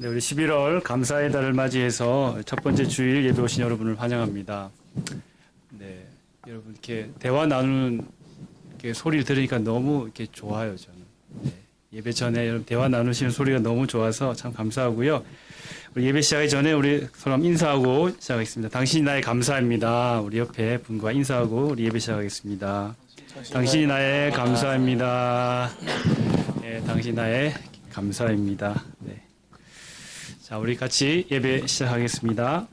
네, 우리 11월 감사의 달을 맞이해서 첫 번째 주일 예배 오신 여러분을 환영합니다. 네, 여러분 이렇게 대화 나누는 이렇게 소리를 들으니까 너무 이렇게 좋아요, 저는. 네, 예배 전에 여러분 대화 나누시는 소리가 너무 좋아서 참 감사하고요. 우리 예배 시작하기 전에 우리 서로 인사하고 시작하겠습니다. 당신이 나의 감사입니다. 우리 옆에 분과 인사하고 우리 예배 시작하겠습니다. 당신이 나의 감사입니다. 네, 당신이 나의 감사입니다. 네. 자, 우리 같이 예배 시작하겠습니다.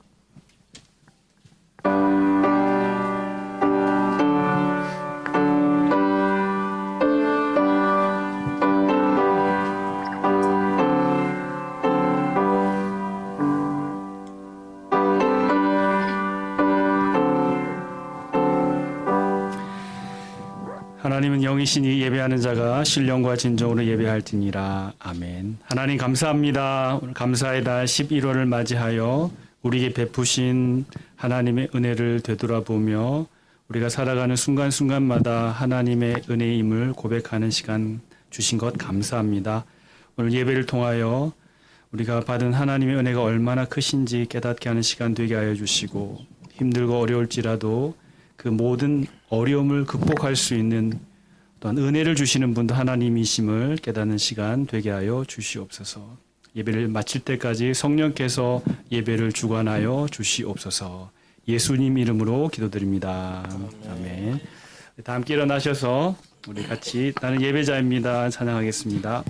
하나님은 영이시니 예배하는 자가 신령과 진정으로 예배할지니라. 아멘. 하나님 감사합니다. 오늘 감사의 달 11월을 맞이하여 우리에게 베푸신 하나님의 은혜를 되돌아보며 우리가 살아가는 순간순간마다 하나님의 은혜임을 고백하는 시간 주신 것 감사합니다. 오늘 예배를 통하여 우리가 받은 하나님의 은혜가 얼마나 크신지 깨닫게 하는 시간 되게 하여 주시고 힘들고 어려울지라도 그 모든 어려움을 극복할 수 있는 또한 은혜를 주시는 분도 하나님이심을 깨닫는 시간 되게 하여 주시옵소서. 예배를 마칠 때까지 성령께서 예배를 주관하여 주시옵소서. 예수님 이름으로 기도드립니다. 아멘. 다 함께 일어나셔서 우리 같이 나는 예배자입니다. 찬양하겠습니다.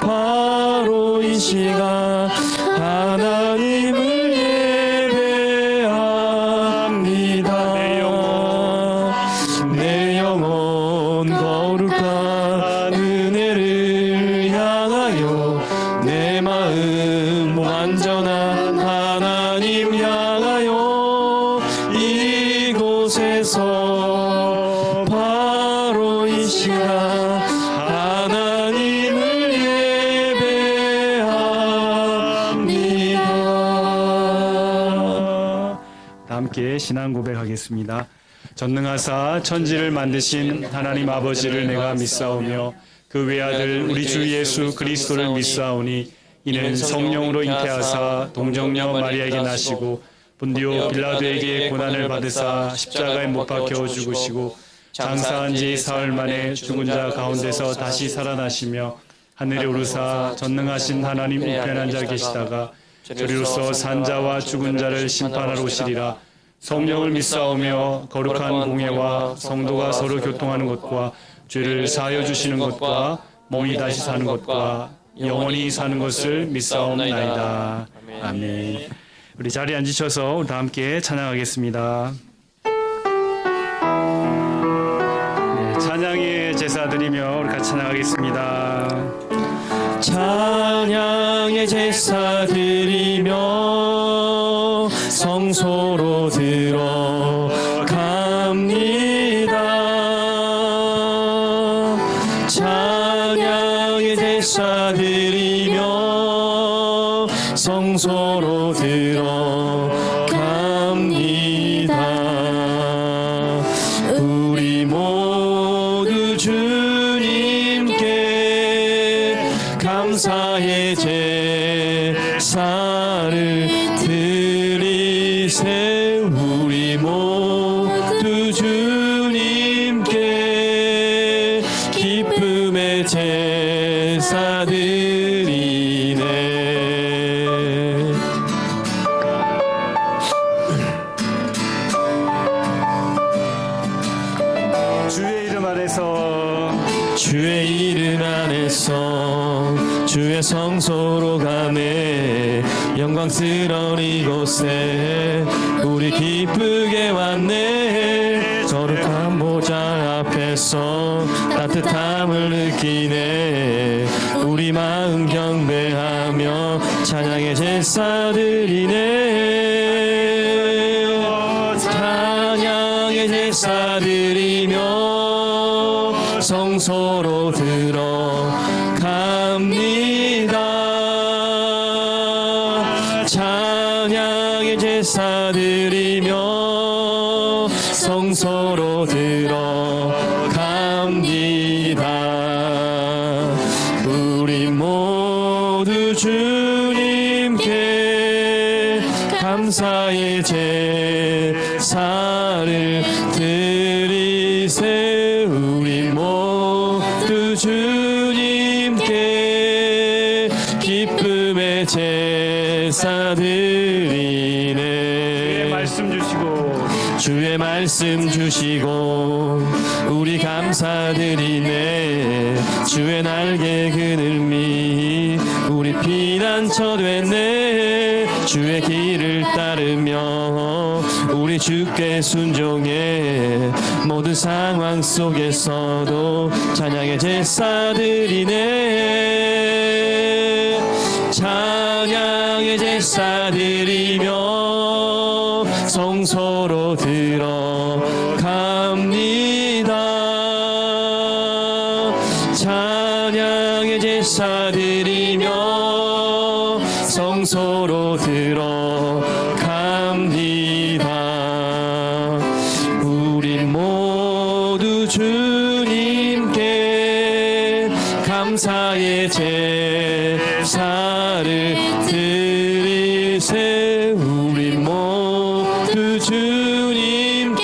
바로 이 시간 하나님을 예배합니다. 내 영혼 거룩한 은혜를 향하여 내 마음 완전한 하나님 향하여 이곳에서 바로 이 시간 함께 신앙 고백하겠습니다. 전능하사 천지를 만드신 하나님 아버지를 내가 믿사오며 그 외아들 우리 주 예수 그리스도를 믿사오니 이는 성령으로 잉태하사 동정녀 마리아에게 나시고 본디오 빌라도에게 고난을 받으사 십자가에 못 박혀 죽으시고 장사한 지 사흘 만에 죽은 자 가운데서 다시 살아나시며 하늘에 오르사 전능하신 하나님 우편한 자 계시다가 저리로서 산자와 죽은 자를 심판하러 오시리라. 성령을 믿사오며 거룩한 공예와 성도가 서로 교통하는 것과 죄를 사하여 주시는 것과 몸이 다시 사는 것과 영원히 사는 것을 믿사옵나이다. 아멘. 우리 자리에 앉으셔서 다 함께 찬양하겠습니다. 네, 찬양의 제사 드리며 우리 같이 찬양하겠습니다. 찬양의 제사 드리며 성소로 들어갑니다. 찬양의 제사 드리며 성소로 들어갑니다. 우리 모두 주님께 감사의 제사를 드리세. 우리 모두 주님께 기쁨의 제사 드리네. 안에서 주의 이름 안에서 주의 성소로 가네. 영광스러운 이곳에 우리 기쁘게 왔네. 거룩한 보좌 앞에서 따뜻함을 느끼네. 우리 마음 경배하며 찬양의 제사 드리네. 찬양의 제사 드리며 성소로 들어갑니다. 찬양의 제사 드리며 성소로 들어갑니다. 우리 모두 주님께 감사의 제사를 드리세. 우리 모두 주님께 기쁨의 제사 드리네. 말씀 주시고 주의 말씀 주시고 우리 감사드리네. 주의 날개 그늘미 우리 피난처 됐네. 주의 길을 따르며 우리 주께 순종해. 모든 상황 속에서도 찬양의 제사 드리네. 찬양의 제사 드리며 성소로 들어갑니다. 찬양의 제사 드리며 성소로 들어갑니다. 우리 모두 주님께 감사의 제사를 드리세. 우리 모두 주님께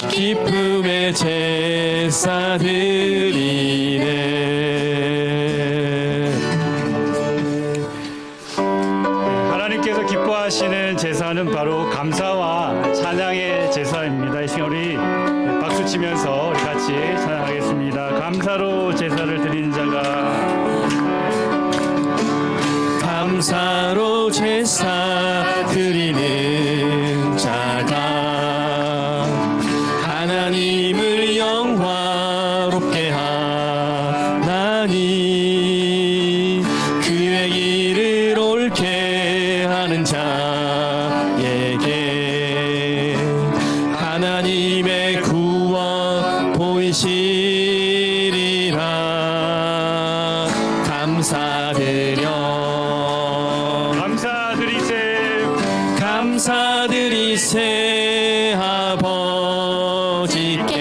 기쁨의 제사 드리네. 하나님께서 기뻐하시는 제사는 바로 감사와 찬양의 제사입니다. 이 시간 우리 박수 치면서 우리 같이 찬양하겠습니다. 감사로 제사를 드리는 자가 감사로 제사 드리는 자가 하나님을 영화롭게 하나니. 그의 길을 옳게 하는 자에게 하나님의 구원 보이시리라. 감사드려 감사드리세. 아버지께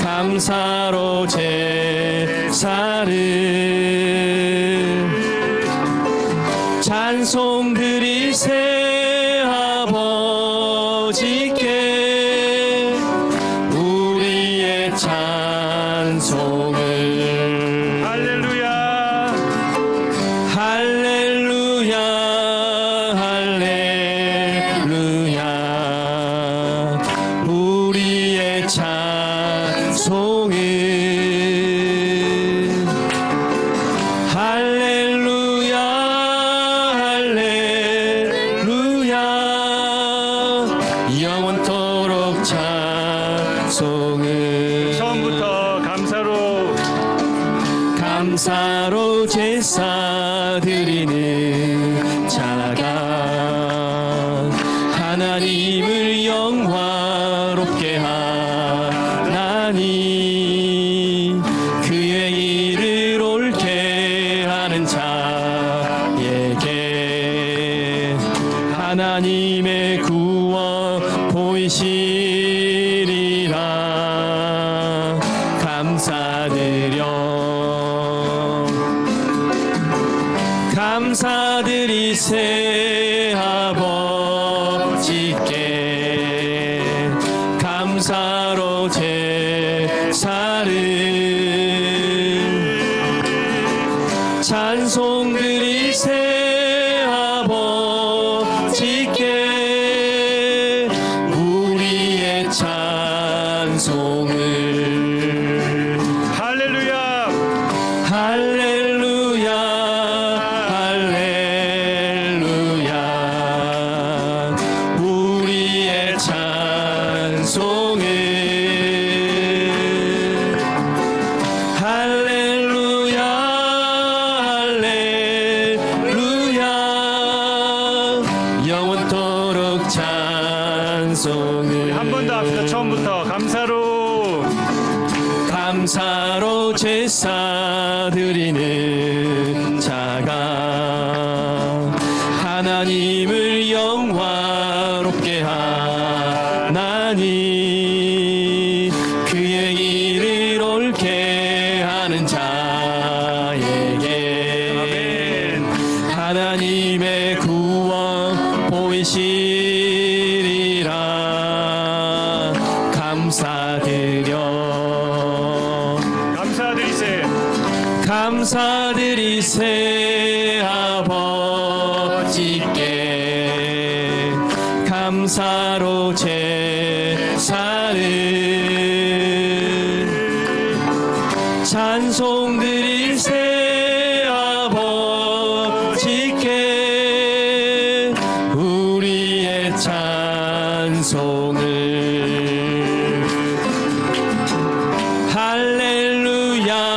감사로 제사를 찬송 드리세. 아버지께 우리의 찬송을. 할렐루야 할렐루야 할렐루야. 우리의 찬송을. 할렐루야 할렐루야. 영원토록 찬송을. 처음부터 감사로 제사 드리는 자가 하나님을 영화롭게 하나니. 그의 일을 옳게 하는 자에게 하나님의 구원 보이시리라. 감사드려 감사드리세. 아버지께 감사로 제사를 찬송 드리세. 아버지께 우리의 찬송을. 찬송을 할렐루야. 할렐루야 할렐루야 우리의 찬송을 할렐루야 할렐루야 영원토록 찬송을 한 번 더 합시다. 처음부터 감사로 제사 드리는 자가 하나님을 영화롭게 하나니 그의 일을 옳게 하는 자에게 하나님의 구원 보이시리라. 감사드리세 아버지께 감사로 제사를 찬송드리세 아버지께 우리의 찬송을 할렐루야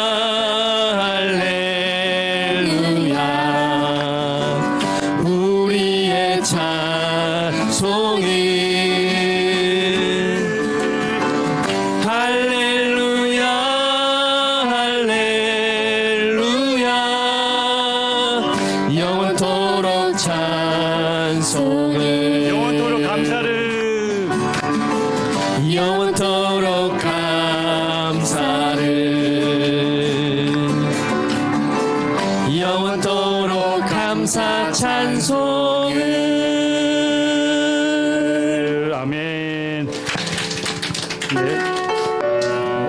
영원토록 찬송을 영원토록 감사를 영원토록 감사를 영원토록 감사 찬송을 아멘. 네.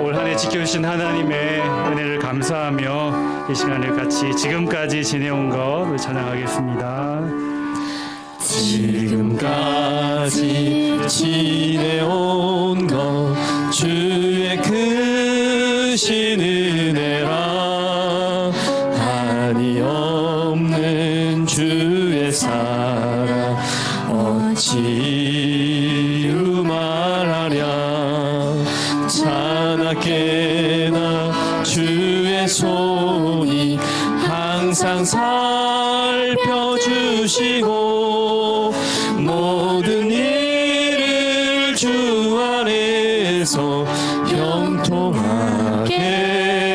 올 한 해 지켜주신 하나님의 은혜를 감사하며 이 시간을 같이 지금까지 지내온 것 찬양하겠습니다. 지금까지 지내온 것 주의 크신 은혜라 한이 없는 주의 사랑 어찌 말하랴 자나깨나 주의 손이 항상 살펴주시고 모든 일을 주 안에서 형통하게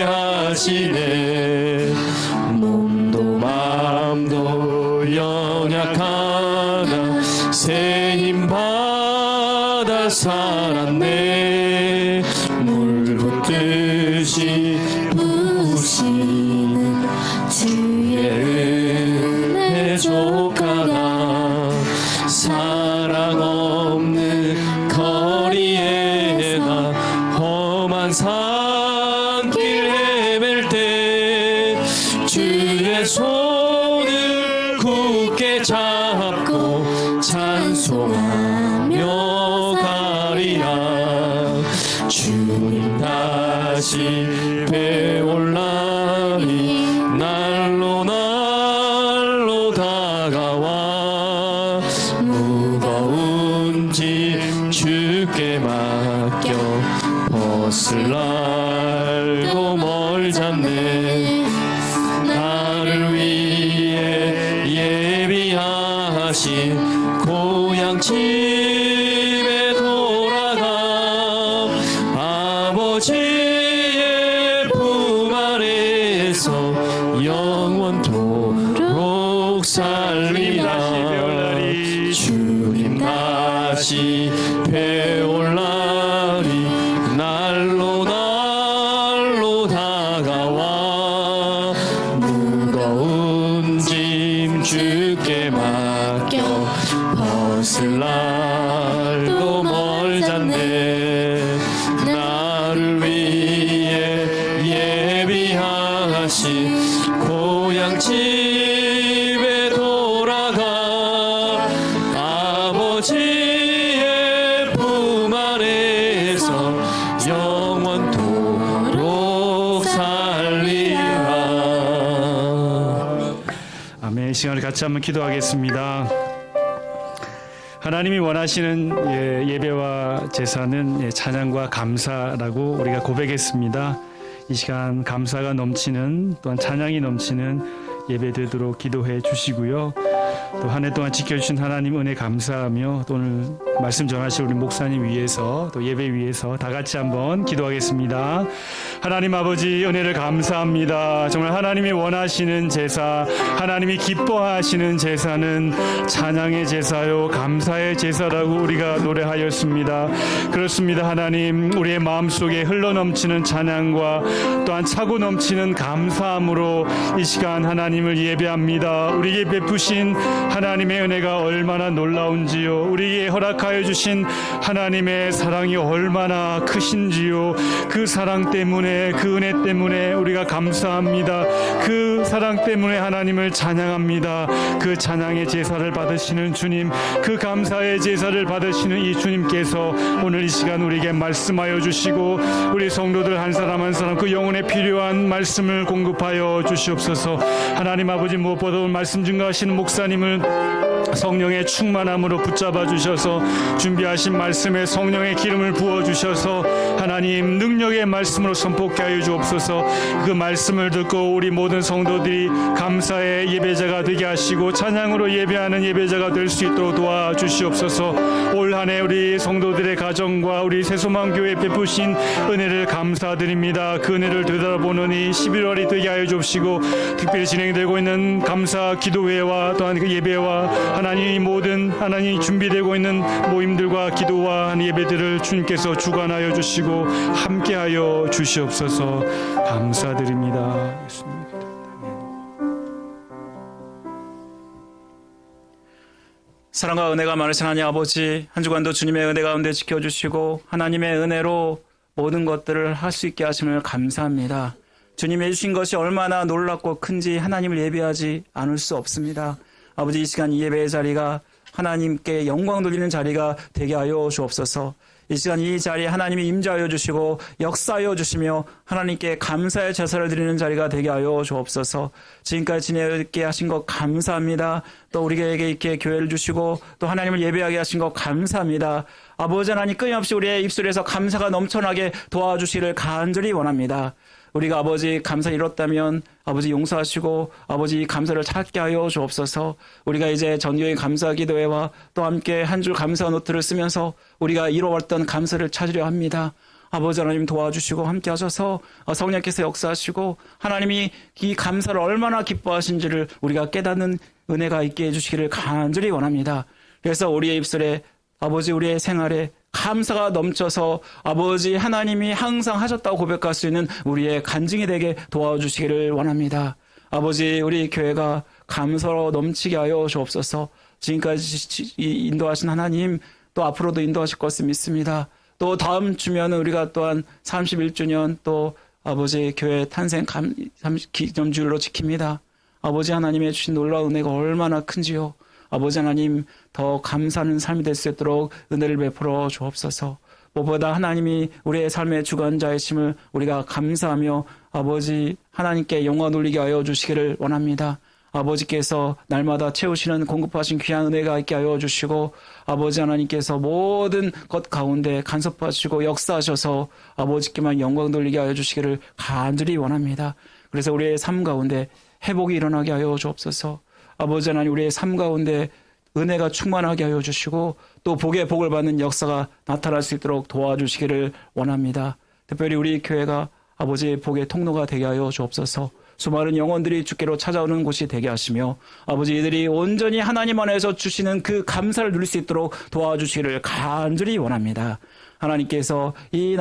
하시네. 몸도 마음도 연약하나 새 힘 받아 살았네. 물 붓듯이 부으시는 주의 은혜 족하다. 사랑 없는 거리에나 험한 산길 헤맬 때 주의 손을 굳게 잡고 찬송하며 가리라. 주님 다시 배올 날이 날로 날로 다가와 무거운 짐 주께 맡겨 벗을 날도 멀잖네. 나를 위해 예비하신 고향 집에 돌아가 아버지의 품 안에서 영원토록 살리라. 주님 다시 배올 날이 날로 날로 다가와 무거운 짐 주께 맡겨 벗을 날도 멀잖네. 나를 위해 예비하신 고향 집에 돌아가 아버지의 품 안에서 시간을 같이 한번 기도하겠습니다. 하나님이 원하시는 예배와 제사는 찬양과 감사라고 우리가 고백했습니다. 이 시간 감사가 넘치는, 또한 찬양이 넘치는 예배 되도록 기도해 주시고요. 또 한 해 동안 지켜주신 하나님 은혜 감사하며, 또 오늘 말씀 전하실 우리 목사님 위해서, 또 예배 위해서 다 같이 한번 기도하겠습니다. 하나님 아버지, 은혜를 감사합니다. 정말 하나님이 원하시는 제사, 하나님이 기뻐하시는 제사는 찬양의 제사요 감사의 제사라고 우리가 노래하였습니다. 그렇습니다. 하나님, 우리의 마음속에 흘러넘치는 찬양과 또한 차고 넘치는 감사함으로 이 시간 하나님을 예배합니다. 우리에게 베푸신 하나님의 은혜가 얼마나 놀라운지요, 우리에게 허락하여 주신 하나님의 사랑이 얼마나 크신지요, 그 사랑 때문에, 그 은혜 때문에 우리가 감사합니다. 그 사랑 때문에 하나님을 찬양합니다. 그 찬양의 제사를 받으시는 주님, 그 감사의 제사를 받으시는 이 주님께서 오늘 이 시간 우리에게 말씀하여 주시고, 우리 성도들 한 사람 한 사람 그 영혼에 필요한 말씀을 공급하여 주시옵소서. 하나님 아버지, 무엇보다 말씀 증거하시는 목사님을 성령의 충만함으로 붙잡아 주셔서 준비하신 말씀에 성령의 기름을 부어 주셔서 하나님 능력의 말씀으로 선포케 하여 주옵소서. 그 말씀을 듣고 우리 모든 성도들이 감사의 예배자가 되게 하시고 찬양으로 예배하는 예배자가 될 수 있도록 도와주시옵소서. 올 한 해 우리 성도들의 가정과 우리 새소망교회 베푸신 은혜를 감사드립니다. 그 은혜를 되돌아보는 이 11월이 되게 하여 주옵시고, 특별히 진행되고 있는 감사 기도회와 또한 그 예배와 하나님이 모든 하나님이 준비되고 있는 모임들과 기도와 예배들을 주님께서 주관하여 주시고 함께하여 주시옵소서. 감사드립니다. 예수님. 사랑과 은혜가 많으신 하나님 아버지, 한 주간도 주님의 은혜 가운데 지켜주시고 하나님의 은혜로 모든 것들을 할 수 있게 하심을 감사합니다. 주님이 해주신 것이 얼마나 놀랍고 큰지 하나님을 예배하지 않을 수 없습니다. 아버지, 이 시간 이 예배의 자리가 하나님께 영광 돌리는 자리가 되게 하여 주옵소서. 이 시간 이 자리에 하나님이 임재하여 주시고 역사하여 주시며 하나님께 감사의 제사를 드리는 자리가 되게 하여 주옵소서. 지금까지 지내게 하신 것 감사합니다. 또 우리에게 이렇게 교회를 주시고 또 하나님을 예배하게 하신 것 감사합니다. 아버지 하나님, 끊임없이 우리의 입술에서 감사가 넘쳐나게 도와주시기를 간절히 원합니다. 우리가 아버지 감사 이뤘다면 아버지 용서하시고 아버지 감사를 찾게 하여 주옵소서. 우리가 이제 전교의 감사 기도회와 또 함께 한 줄 감사 노트를 쓰면서 우리가 이뤄왔던 감사를 찾으려 합니다. 아버지 하나님 도와주시고 함께 하셔서 성령께서 역사하시고 하나님이 이 감사를 얼마나 기뻐하신지를 우리가 깨닫는 은혜가 있게 해주시기를 간절히 원합니다. 그래서 우리의 입술에 아버지, 우리의 생활에 감사가 넘쳐서 아버지 하나님이 항상 하셨다고 고백할 수 있는 우리의 간증이 되게 도와주시기를 원합니다. 아버지, 우리 교회가 감사로 넘치게 하여 주옵소서. 지금까지 인도하신 하나님, 또 앞으로도 인도하실 것을 믿습니다. 또 다음 주면은 우리가 또한 31주년 또 아버지 교회 탄생 기념주일로 지킵니다. 아버지 하나님의 주신 놀라운 은혜가 얼마나 큰지요. 아버지 하나님, 더 감사하는 삶이 될 수 있도록 은혜를 베풀어 주옵소서. 무엇보다 하나님이 우리의 삶의 주관자이심을 우리가 감사하며 아버지 하나님께 영광 돌리게 하여 주시기를 원합니다. 아버지께서 날마다 채우시는 공급하신 귀한 은혜가 있게 하여 주시고 아버지 하나님께서 모든 것 가운데 간섭하시고 역사하셔서 아버지께만 영광 돌리게 하여 주시기를 간절히 원합니다. 그래서 우리의 삶 가운데 회복이 일어나게 하여 주옵소서. 아버지 하나님, 우리의 삶 가운데 은혜가 충만하게 하여 주시고 또 복의 복을 받는 역사가 나타날 수 있도록 도와주시기를 원합니다. 특별히 우리 교회가 아버지 복의 통로가 되게 하여 주옵소서. 수많은 영혼들이 주께로 찾아오는 곳이 되게 하시며 아버지, 이들이 온전히 하나님 안에서 주시는 그 감사를 누릴 수 있도록 도와주시기를 간절히 원합니다. 하나님께서 이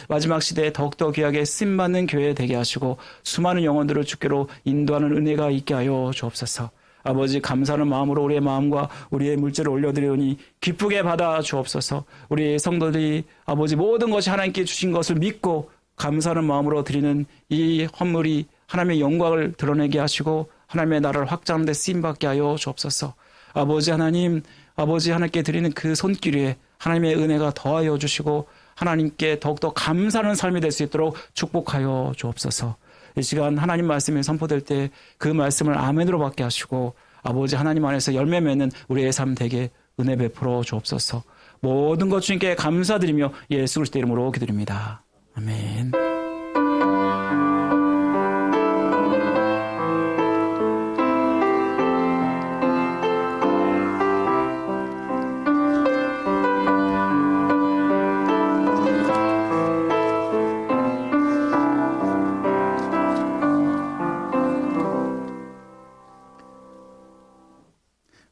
마지막 시대에 더욱더 귀하게 쓰임받는 교회 되게 하시고 수많은 영혼들을 주께로 인도하는 은혜가 있게 하여 주옵소서. 아버지, 감사하는 마음으로 우리의 마음과 우리의 물질을 올려드리오니 기쁘게 받아 주옵소서. 우리 성도들이 아버지 모든 것이 하나님께 주신 것을 믿고 감사하는 마음으로 드리는 이 헌물이 하나님의 영광을 드러내게 하시고 하나님의 나라를 확장하는 데 쓰임받게 하여 주옵소서. 아버지 하나님, 아버지 하나님께 드리는 그 손길 위에 하나님의 은혜가 더하여 주시고 하나님께 더욱더 감사하는 삶이 될 수 있도록 축복하여 주옵소서. 이 시간 하나님 말씀이 선포될 때 그 말씀을 아멘으로 받게 하시고 아버지 하나님 안에서 열매 맺는 우리의 삶 되게 은혜 베풀어 주옵소서. 모든 것 주님께 감사드리며 예수 그리스도 이름으로 기도드립니다. 아멘.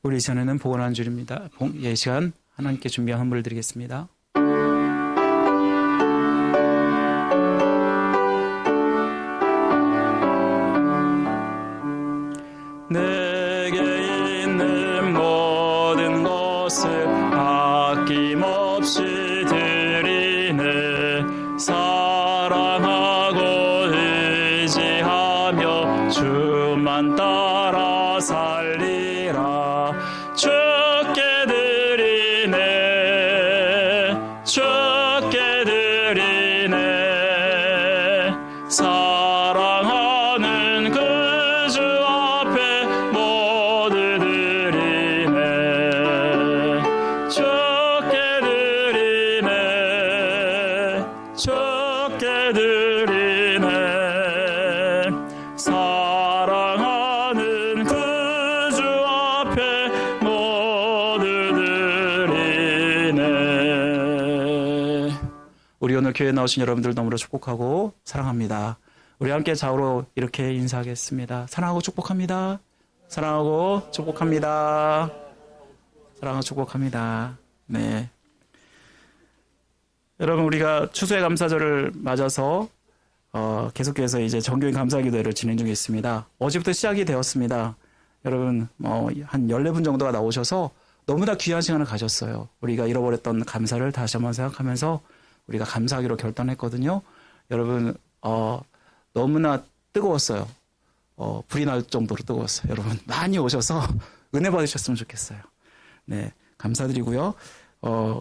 우리 시간에는 복원한 줄입니다. 예 시간 하나님께 준비한 헌물을 드리겠습니다. 내게 있는 모든 것을 아낌없이 드리네. 사랑하고 의지하며 주만 따라 살리라. 주께 드리네. 주께 드리네. 사랑하는 그 주 앞에 모두 드리네. 주께 드리네. 주께 드리네. 사랑하는 그 주 앞에 모두 드리네. 우리 오늘 교회에 나오신 여러분들 너무나 축복하고 사랑합니다. 우리 함께 좌우로 이렇게 인사하겠습니다. 사랑하고 축복합니다. 사랑하고 축복합니다. 사랑하고 축복합니다. 네. 여러분 우리가 추수의 감사절을 맞아서 계속해서 이제 정교인 감사기도회를 진행 중에 있습니다. 어제부터 시작이 되었습니다. 여러분 한 14분 정도가 나오셔서 너무나 귀한 시간을 가졌어요. 우리가 잃어버렸던 감사를 다시 한번 생각하면서 우리가 감사하기로 결단했거든요. 여러분 너무나 뜨거웠어요. 불이 날 정도로 뜨거웠어요. 여러분 많이 오셔서 은혜 받으셨으면 좋겠어요. 네, 감사드리고요.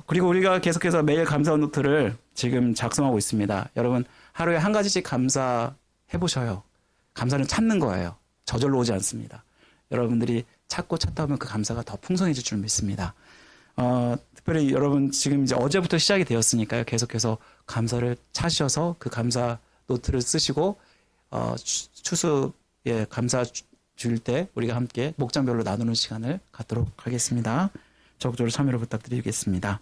그리고 우리가 계속해서 매일 감사 노트를 지금 작성하고 있습니다. 여러분 하루에 한 가지씩 감사해 보셔요. 감사는 찾는 거예요. 저절로 오지 않습니다. 여러분들이 찾고 찾다 보면 그 감사가 더 풍성해질 줄 믿습니다. 특별히 여러분 지금 이제 어제부터 시작이 되었으니까요. 계속해서 감사를 찾으셔서 그 감사 노트를 쓰시고 추수에 감사 줄 때 우리가 함께 목장별로 나누는 시간을 갖도록 하겠습니다. 적극적으로 참여를 부탁드리겠습니다.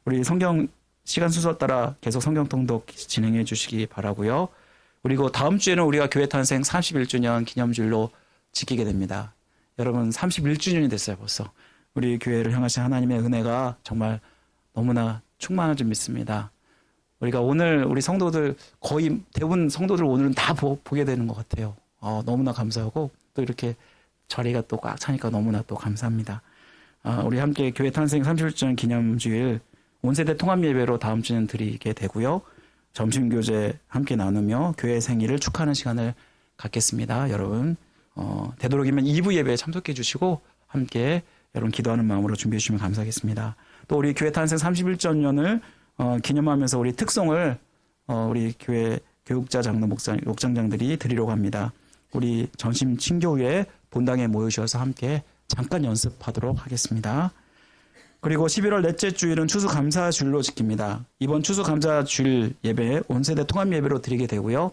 우리 성경 시간 순서 따라 계속 성경 통독 진행해 주시기 바라고요. 그리고 다음 주에는 우리가 교회 탄생 31주년 기념주일로 지키게 됩니다. 여러분 31주년이 됐어요 벌써. 우리 교회를 향하신 하나님의 은혜가 정말 너무나 충만한 줄 믿습니다. 우리가 오늘 우리 성도들 거의 대부분 성도들 오늘은 다 보게 되는 것 같아요. 너무나 감사하고 또 이렇게 자리가 또 꽉 차니까 너무나 또 감사합니다. 우리 함께 교회 탄생 31주년 기념주일 온세대 통합 예배로 다음 주는 드리게 되고요. 점심교제 함께 나누며 교회 생일을 축하하는 시간을 갖겠습니다. 여러분 되도록이면 2부 예배에 참석해 주시고 함께 여러분 기도하는 마음으로 준비해 주시면 감사하겠습니다. 또 우리 교회 탄생 31주년을 기념하면서 우리 특송을 우리 교회 교육자 장로 목장장들이 드리려고 합니다. 우리 전심 친교 후에 본당에 모여주셔서 함께 잠깐 연습하도록 하겠습니다. 그리고 11월 넷째 주일은 추수감사주일로 지킵니다. 이번 추수감사주일 예배 온세대 통합 예배로 드리게 되고요.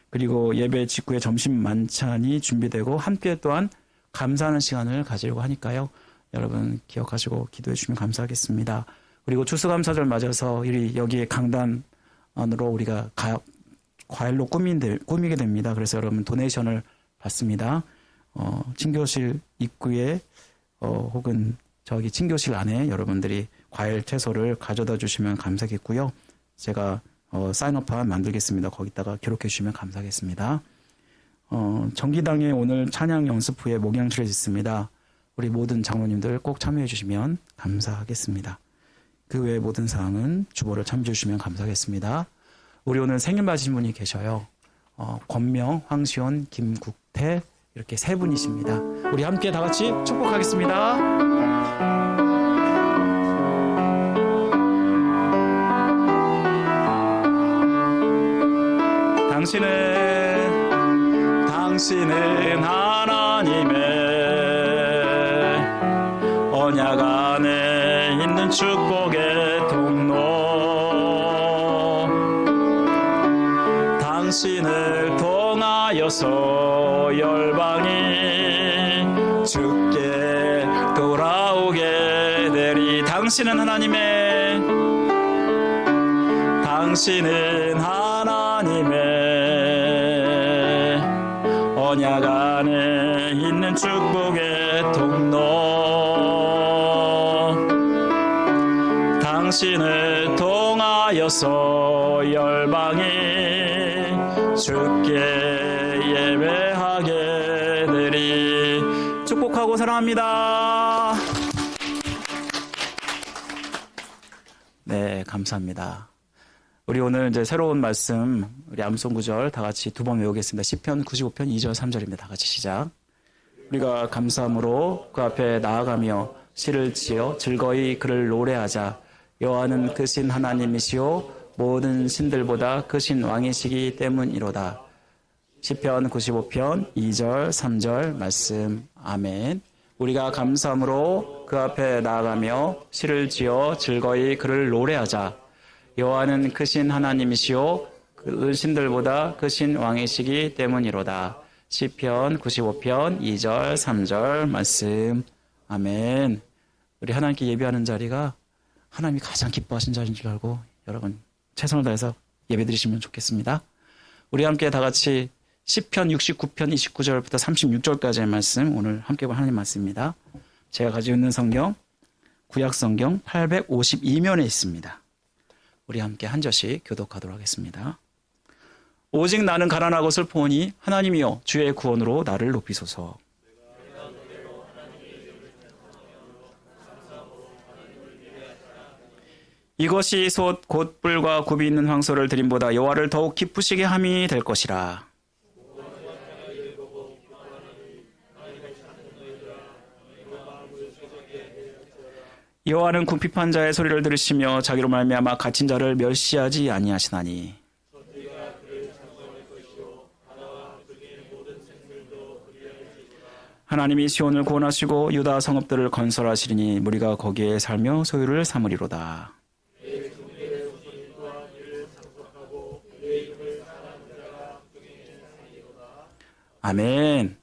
그리고 예배 직후에 점심 만찬이 준비되고 함께 또한 감사하는 시간을 가지려고 하니까요. 여러분 기억하시고 기도해 주시면 감사하겠습니다. 그리고 추수감사절 맞아서 여기에 강단 안으로 우리가 과일로 꾸미게 됩니다. 그래서 여러분 도네이션을 받습니다. 친교실 입구에 혹은 저기 친교실 안에 여러분들이 과일 채소를 가져다 주시면 감사하겠고요. 제가 사인업판 만들겠습니다. 거기다가 기록해 주시면 감사하겠습니다. 정기당에 오늘 찬양 연습 후에 목양실에 있습니다. 우리 모든 장로님들 꼭 참여해 주시면 감사하겠습니다. 그 외의 모든 사항은 주보를 참조해 주시면 감사하겠습니다. 우리 오늘 생일 맞으신 분이 계셔요. 권명, 황시원, 김국태 이렇게 세 분이십니다. 우리 함께 다 같이 축복하겠습니다. 당신은 언약 안에 있는 축복의 통로 당신을 통하여서 열방이 주께 돌아오게 되리. 당신은 하나님의 언약 안에 있는 축복의 통로 당신을 통하여서 열방이 주께 예배하게 되리. 축복하고 사랑합니다. 네, 감사합니다. 우리 오늘 이제 새로운 말씀, 우리 암송 구절 다 같이 두 번 외우겠습니다. 시편 95편 2절 3절입니다. 다 같이 시작. 우리가 감사함으로 그 앞에 나아가며 시를 지어 즐거이 그를 노래하자. 여호와는 크신 하나님이시요 모든 신들보다 크신 왕이시기 때문이로다. 시편 95편 2절 3절 말씀. 아멘. 우리가 감사함으로 그 앞에 나아가며 시를 지어 즐거이 그를 노래하자. 여호와는 크신 하나님이시요 그 신들보다 크신 왕이시기 때문이로다. 시편 95편 2절 3절 말씀. 아멘. 우리 하나님께 예배하는 자리가 하나님이 가장 기뻐하신 자리인 줄 알고 여러분 최선을 다해서 예배드리시면 좋겠습니다. 우리 함께 다 같이 시편 69편 29절부터 36절까지의 말씀, 오늘 함께 볼 하나님 말씀입니다. 제가 가지고 있는 성경 구약 성경 852면에 있습니다. 우리 함께 한 절씩 교독하도록 하겠습니다. 오직 나는 가난하고 슬퍼오니 하나님이여 주의 구원으로 나를 높이소서. 이것이 곧 뿔과 굽이 있는 황소를 드림보다 여호와를 더욱 기쁘시게 함이 될 것이라. 여호와는 궁핍한 자의 소리를 들으시며 자기로 말미암아 갇힌 자를 멸시하지 아니하시나니. 하나님이 시온을 구원하시고 유다 성읍들을 건설하시리니 무리가 거기에 살며 소유를 삼으리로다. 아멘.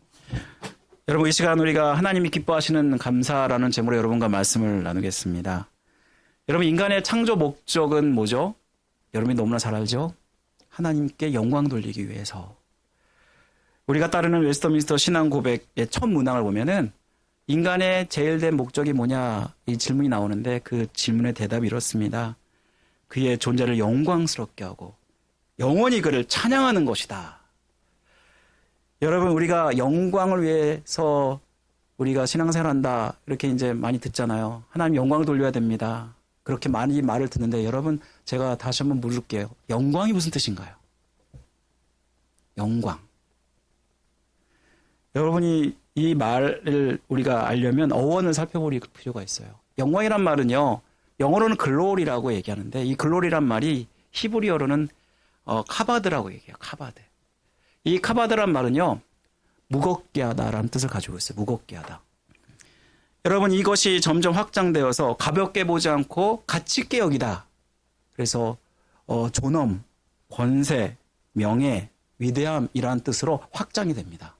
여러분, 이 시간 우리가 하나님이 기뻐하시는 감사라는 제목으로 여러분과 말씀을 나누겠습니다. 여러분, 인간의 창조 목적은 뭐죠? 여러분이 너무나 잘 알죠? 하나님께 영광 돌리기 위해서. 우리가 따르는 웨스터민스터 신앙 고백의 첫 문항을 보면은 인간의 제일 된 목적이 뭐냐 이 질문이 나오는데 그 질문의 대답이 이렇습니다. 그의 존재를 영광스럽게 하고 영원히 그를 찬양하는 것이다. 여러분, 우리가 영광을 위해서 우리가 신앙생활한다 이렇게 이제 많이 듣잖아요. 하나님 영광 돌려야 됩니다. 그렇게 많이 말을 듣는데 여러분, 제가 다시 한번 물을게요. 영광이 무슨 뜻인가요? 영광. 여러분이 이 말을 우리가 알려면 어원을 살펴볼 필요가 있어요. 영광이란 말은요, 영어로는 글로리라고 얘기하는데 이 글로리란 말이 히브리어로는 카바드라고 얘기해요. 카바드. 이 카바드란 말은요, 무겁게 하다라는 뜻을 가지고 있어요. 무겁게 하다. 여러분, 이것이 점점 확장되어서 가볍게 보지 않고 가치 있게 여기다. 그래서 존엄, 권세, 명예, 위대함이라는 뜻으로 확장이 됩니다.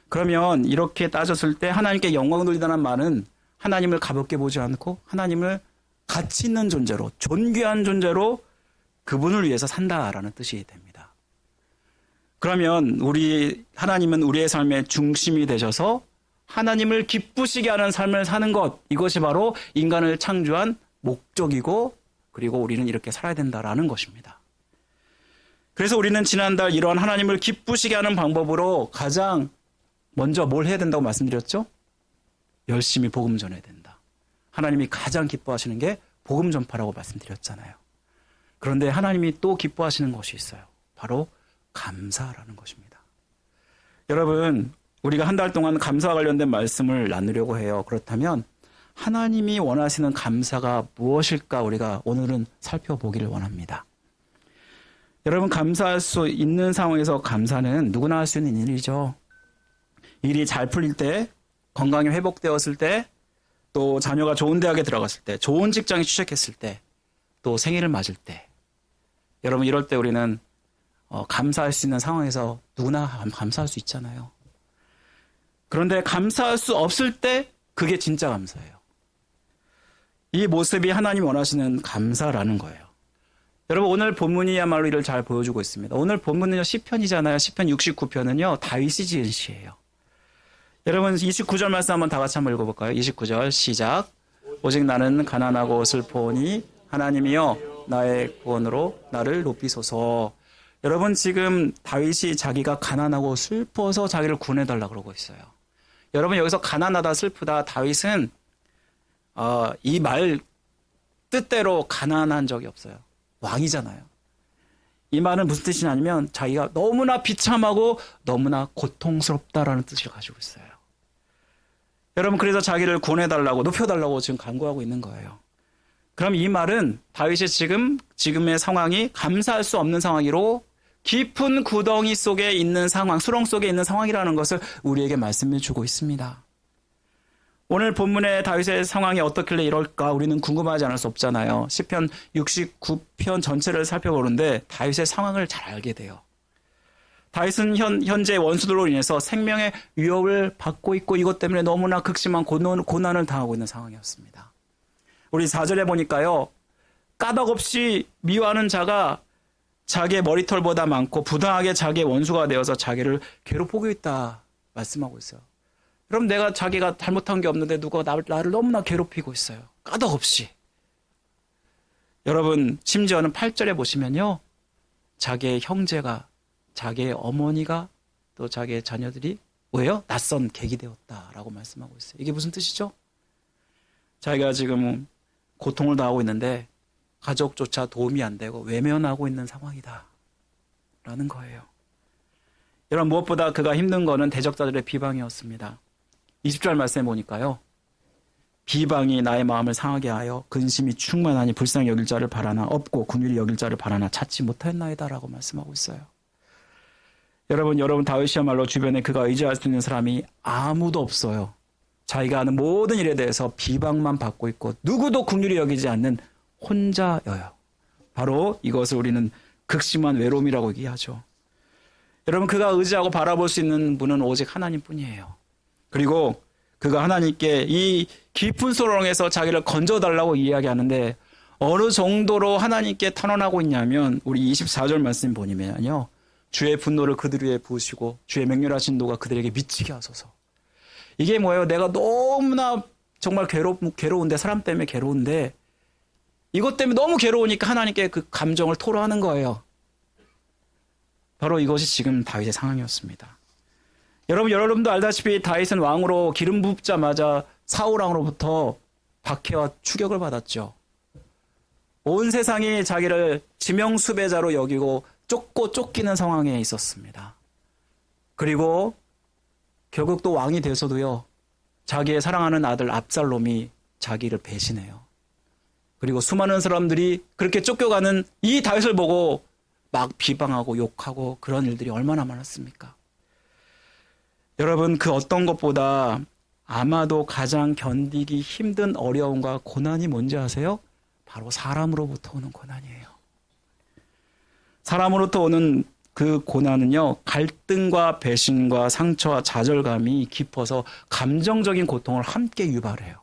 그러면 이렇게 따졌을 때 하나님께 영광을 돌리다는 말은 하나님을 가볍게 보지 않고 하나님을 가치 있는 존재로, 존귀한 존재로 그분을 위해서 산다라는 뜻이 됩니다. 그러면 하나님은 우리의 삶의 중심이 되셔서 하나님을 기쁘시게 하는 삶을 사는 것, 이것이 바로 인간을 창조한 목적이고, 그리고 우리는 이렇게 살아야 된다라는 것입니다. 그래서 우리는 지난달 이러한 하나님을 기쁘시게 하는 방법으로 가장 먼저 뭘 해야 된다고 말씀드렸죠? 열심히 복음 전해야 된다. 하나님이 가장 기뻐하시는 게 복음 전파라고 말씀드렸잖아요. 그런데 하나님이 또 기뻐하시는 것이 있어요. 바로 감사라는 것입니다. 여러분, 우리가 한 달 동안 감사와 관련된 말씀을 나누려고 해요. 그렇다면 하나님이 원하시는 감사가 무엇일까 우리가 오늘은 살펴보기를 원합니다. 여러분, 감사할 수 있는 상황에서 감사는 누구나 할 수 있는 일이죠. 일이 잘 풀릴 때, 건강이 회복되었을 때, 또 자녀가 좋은 대학에 들어갔을 때, 좋은 직장에 취직했을 때, 또 생일을 맞을 때, 여러분 이럴 때 우리는 감사할 수 있는 상황에서 누구나 감사할 수 있잖아요. 그런데 감사할 수 없을 때 그게 진짜 감사예요. 이 모습이 하나님이 원하시는 감사라는 거예요. 여러분 오늘 본문이야말로 이를 잘 보여주고 있습니다. 오늘 본문은요 시편이잖아요. 시편 69편은요 다윗이 지은 시예요. 여러분 29절 말씀 한번 다 같이 한번 읽어볼까요? 29절 시작. 오직 나는 가난하고 슬퍼오니 하나님이여 나의 구원으로 나를 높이소서. 여러분 지금 다윗이 자기가 가난하고 슬퍼서 자기를 구원해달라 그러고 있어요. 여러분 여기서 가난하다 슬프다 다윗은 이 말 뜻대로 가난한 적이 없어요. 왕이잖아요. 이 말은 무슨 뜻이냐면 자기가 너무나 비참하고 너무나 고통스럽다라는 뜻을 가지고 있어요. 여러분 그래서 자기를 구원해달라고 높여달라고 지금 간구하고 있는 거예요. 그럼 이 말은 다윗이 지금의 상황이 감사할 수 없는 상황이로 깊은 구덩이 속에 있는 상황, 수렁 속에 있는 상황이라는 것을 우리에게 말씀해 주고 있습니다. 오늘 본문의 다윗의 상황이 어떻길래 이럴까 우리는 궁금하지 않을 수 없잖아요. 시편 69편 전체를 살펴보는데 다윗의 상황을 잘 알게 돼요. 다윗은 현재 원수들로 인해서 생명의 위협을 받고 있고 이것 때문에 너무나 극심한 고난을 당하고 있는 상황이었습니다. 우리 4절에 보니까요. 까닭없이 미워하는 자가 자기의 머리털보다 많고 부당하게 자기의 원수가 되어서 자기를 괴롭히고 있다 말씀하고 있어요. 그럼 자기가 잘못한 게 없는데 누가 나를 너무나 괴롭히고 있어요. 까닭없이. 여러분 심지어는 8절에 보시면요. 자기의 형제가 자기의 어머니가 또 자기의 자녀들이 뭐예요? 낯선 객이 되었다라고 말씀하고 있어요. 이게 무슨 뜻이죠? 자기가 지금 고통을 당하고 있는데 가족조차 도움이 안 되고 외면하고 있는 상황이다 라는 거예요. 여러분 무엇보다 그가 힘든 거는 대적자들의 비방이었습니다. 20절 말씀에 보니까요. 비방이 나의 마음을 상하게 하여 근심이 충만하니 불쌍히 여길 자를 바라나 없고 긍휼히 여길 자를 바라나 찾지 못하였나이다 라고 말씀하고 있어요. 여러분 다윗이야말로 주변에 그가 의지할 수 있는 사람이 아무도 없어요. 자기가 하는 모든 일에 대해서 비방만 받고 있고 누구도 긍휼히 여기지 않는 혼자여요. 바로 이것을 우리는 극심한 외로움이라고 얘기하죠. 여러분 그가 의지하고 바라볼 수 있는 분은 오직 하나님뿐이에요. 그리고 그가 하나님께 이 깊은 소렁에서 자기를 건져달라고 이야기하는데 어느 정도로 하나님께 탄원하고 있냐면 우리 24절 말씀 보니면요. 주의 분노를 그들 위에 부으시고 주의 맹렬하신 노가 그들에게 미치게 하소서. 이게 뭐예요? 내가 너무나 정말 괴로운데 사람 때문에 괴로운데 이것 때문에 너무 괴로우니까 하나님께 그 감정을 토로하는 거예요. 바로 이것이 지금 다윗의 상황이었습니다. 여러분도 알다시피 다윗은 왕으로 기름 붓자마자 사울 왕으로부터 박해와 추격을 받았죠. 온 세상이 자기를 지명수배자로 여기고 쫓기는 상황에 있었습니다. 그리고 결국 또 왕이 돼서도요. 자기의 사랑하는 아들 압살롬이 자기를 배신해요. 그리고 수많은 사람들이 그렇게 쫓겨가는 이 다윗을 보고 막 비방하고 욕하고 그런 일들이 얼마나 많았습니까? 여러분 그 어떤 것보다 아마도 가장 견디기 힘든 어려움과 고난이 뭔지 아세요? 바로 사람으로부터 오는 고난이에요. 사람으로부터 오는 그 고난은요. 갈등과 배신과 상처와 좌절감이 깊어서 감정적인 고통을 함께 유발해요.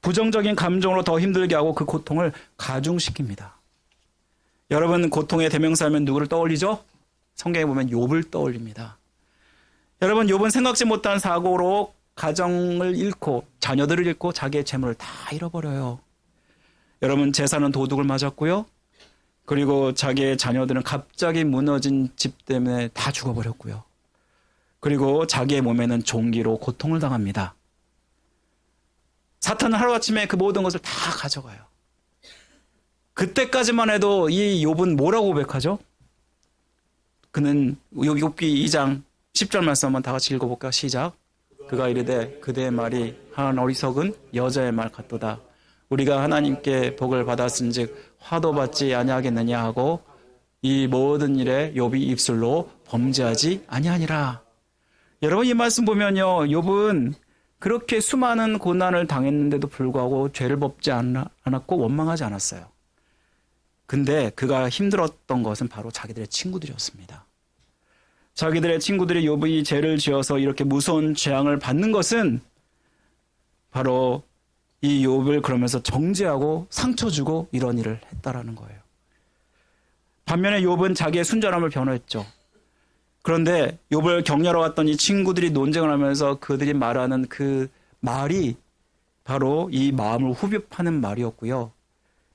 부정적인 감정으로 더 힘들게 하고 그 고통을 가중시킵니다. 여러분 고통의 대명사하면 누구를 떠올리죠? 성경에 보면 욥을 떠올립니다. 여러분 욥은 생각지 못한 사고로 가정을 잃고 자녀들을 잃고 자기의 재물을 다 잃어버려요. 여러분 재산은 도둑을 맞았고요. 그리고 자기의 자녀들은 갑자기 무너진 집 때문에 다 죽어버렸고요. 그리고 자기의 몸에는 종기로 고통을 당합니다. 사탄은 하루아침에 그 모든 것을 다 가져가요. 그때까지만 해도 이 욥은 뭐라고 고백하죠? 그는 욥기 2장 10절 말씀 한번 다 같이 읽어볼까요? 시작. 그가 이르되 그대의 말이 한 어리석은 여자의 말 같도다. 우리가 하나님께 복을 받았은즉 화도 받지 아니하겠느냐 하고 이 모든 일에 욥이 입술로 범죄하지 아니하니라. 여러분 이 말씀 보면요. 욥은 그렇게 수많은 고난을 당했는데도 불구하고 죄를 범지 않았고 원망하지 않았어요. 근데 그가 힘들었던 것은 바로 자기들의 친구들이었습니다. 자기들의 친구들이 욥이 죄를 지어서 이렇게 무서운 재앙을 받는 것은 바로 이 욥을 그러면서 정죄하고 상처 주고 이런 일을 했다라는 거예요. 반면에 욥은 자기의 순전함을 변호했죠. 그런데 욥을 격려하러 갔던 이 친구들이 논쟁을 하면서 그들이 말하는 그 말이 바로 이 마음을 후벼파는 말이었고요.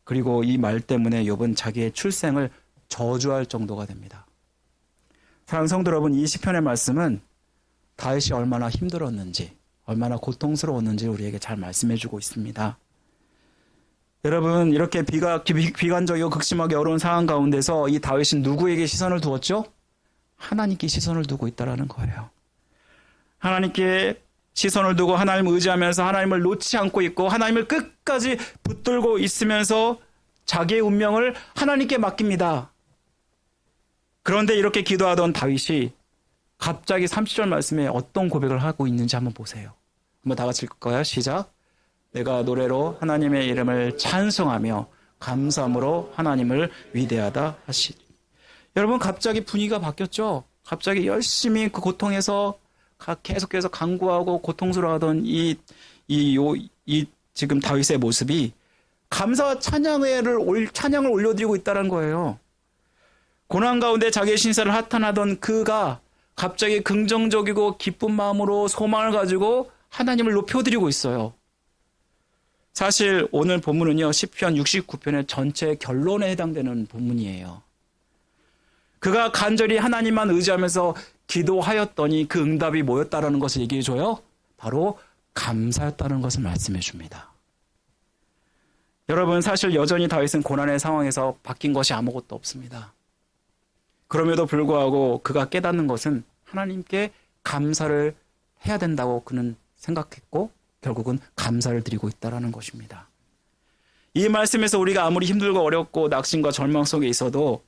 그리고 이 말 때문에 욥은 자기의 출생을 저주할 정도가 됩니다. 사랑하는 성도 여러분, 이 시편의 말씀은 다윗이 얼마나 힘들었는지, 얼마나 고통스러웠는지 우리에게 잘 말씀해주고 있습니다. 여러분, 이렇게 비관적이고 극심하게 어려운 상황 가운데서 이 다윗은 누구에게 시선을 두었죠? 하나님께 시선을 두고 있다는 거예요. 하나님께 시선을 두고 하나님을 의지하면서 하나님을 놓지 않고 있고 하나님을 끝까지 붙들고 있으면서 자기의 운명을 하나님께 맡깁니다. 그런데 이렇게 기도하던 다윗이 갑자기 30절 말씀에 어떤 고백을 하고 있는지 한번 보세요. 한번 다 같이 읽을까요? 시작. 내가 노래로 하나님의 이름을 찬송하며 감사함으로 하나님을 위대하다 하시리. 여러분, 갑자기 분위기가 바뀌었죠? 갑자기 열심히 그 고통에서 계속해서 간구하고 고통스러워하던 이 지금 다윗의 모습이 감사와 찬양을 올려드리고 있다는 거예요. 고난 가운데 자기의 신세를 한탄하던 그가 갑자기 긍정적이고 기쁜 마음으로 소망을 가지고 하나님을 높여드리고 있어요. 사실 오늘 본문은요, 시편 69편의 전체 결론에 해당되는 본문이에요. 그가 간절히 하나님만 의지하면서 기도하였더니 그 응답이 뭐였다라는 것을 얘기해줘요? 바로 감사였다는 것을 말씀해줍니다. 여러분, 사실 여전히 다윗은 고난의 상황에서 바뀐 것이 아무것도 없습니다. 그럼에도 불구하고 그가 깨닫는 것은 하나님께 감사를 해야 된다고 그는 생각했고 결국은 감사를 드리고 있다는 것입니다. 이 말씀에서 우리가 아무리 힘들고 어렵고 낙심과 절망 속에 있어도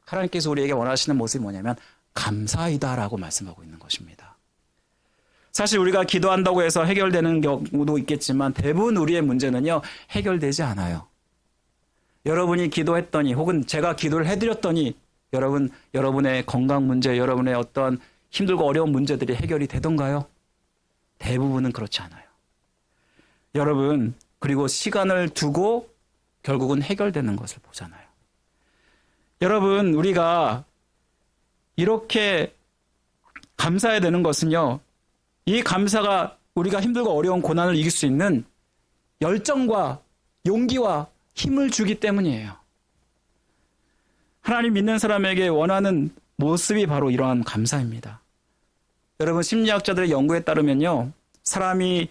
하나님께서 우리에게 원하시는 모습이 뭐냐면 감사이다라고 말씀하고 있는 것입니다. 사실 우리가 기도한다고 해서 해결되는 경우도 있겠지만 대부분 우리의 문제는요, 해결되지 않아요. 여러분이 기도했더니 혹은 제가 기도를 해드렸더니 여러분의 건강 문제, 여러분의 어떤 힘들고 어려운 문제들이 해결이 되던가요? 대부분은 그렇지 않아요. 여러분, 그리고 시간을 두고 결국은 해결되는 것을 보잖아요. 여러분, 우리가 이렇게 감사해야 되는 것은요, 이 감사가 우리가 힘들고 어려운 고난을 이길 수 있는 열정과 용기와 힘을 주기 때문이에요. 하나님 믿는 사람에게 원하는 모습이 바로 이러한 감사입니다. 여러분, 심리학자들의 연구에 따르면요, 사람이